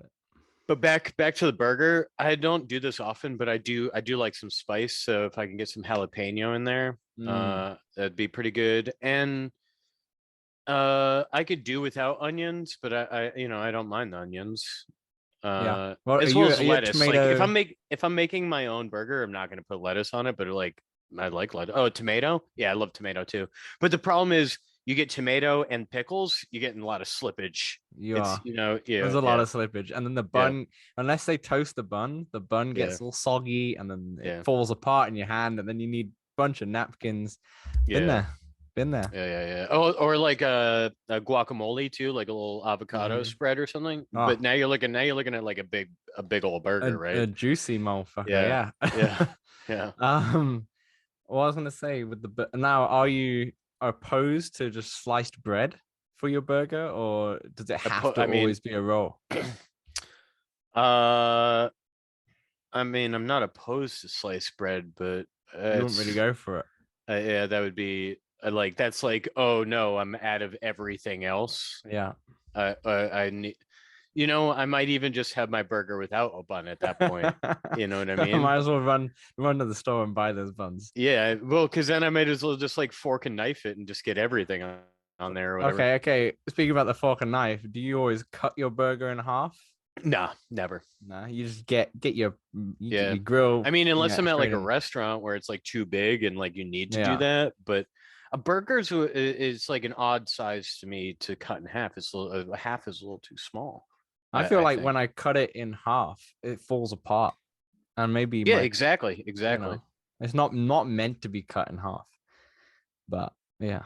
But back to the burger. I don't do this often, but I do like some spice. So if I can get some jalapeno in there, that'd be pretty good. And I could do without onions, but I don't mind the onions. Yeah. Well, as well as lettuce. Like if I'm making my own burger, I'm not gonna put lettuce on it, but like I like lettuce. Oh, tomato. Yeah, I love tomato too. But the problem is you get tomato and pickles, you get a lot of slippage. There's a lot of slippage. And then the bun, unless they toast the bun gets all soggy and then it falls apart in your hand, and then you need a bunch of napkins. Been there. Yeah. Oh, or like a guacamole too, like a little avocado spread or something. Oh. But now you're looking at like a big old burger, right? A juicy motherfucker. Yeah. Yeah. What I was gonna say now, are you opposed to just sliced bread for your burger, or does it have to always be a roll? I mean, I'm not opposed to sliced bread, but you wouldn't really go for it. Yeah, that would be like that's like, oh no, I'm out of everything else. Yeah. I need. I might even just have my burger without a bun at that point. You know what I mean? Might as well run to the store and buy those buns. Yeah, well, because then I might as well just like fork and knife it and just get everything on there or whatever. Okay. Speaking about the fork and knife, do you always cut your burger in half? Nah, never. Nah, you just get your grill. I mean, unless I'm at like a restaurant where it's like too big and like you need to do that, but a burger is like an odd size to me to cut in half. Half is a little too small. I feel like when I cut it in half, it falls apart, and maybe exactly. It's not meant to be cut in half, but yeah.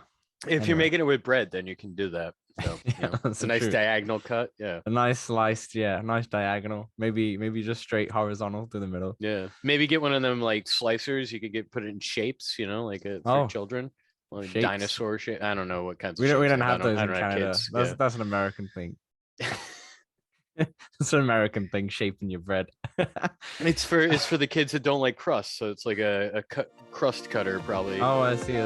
If you're making it with bread, then you can do that. So, it's a nice diagonal cut. Yeah, a nice sliced. Yeah, nice diagonal. Maybe just straight horizontal through the middle. Yeah, maybe get one of them like slicers. You could put it in shapes. Like for children. Like dinosaur shape. I don't know what kinds of. We don't have those in Canada. That's an American thing. It's an American thing, shaping your bread. It's for the kids that don't like crust, so it's like a crust cutter probably. Oh, I see.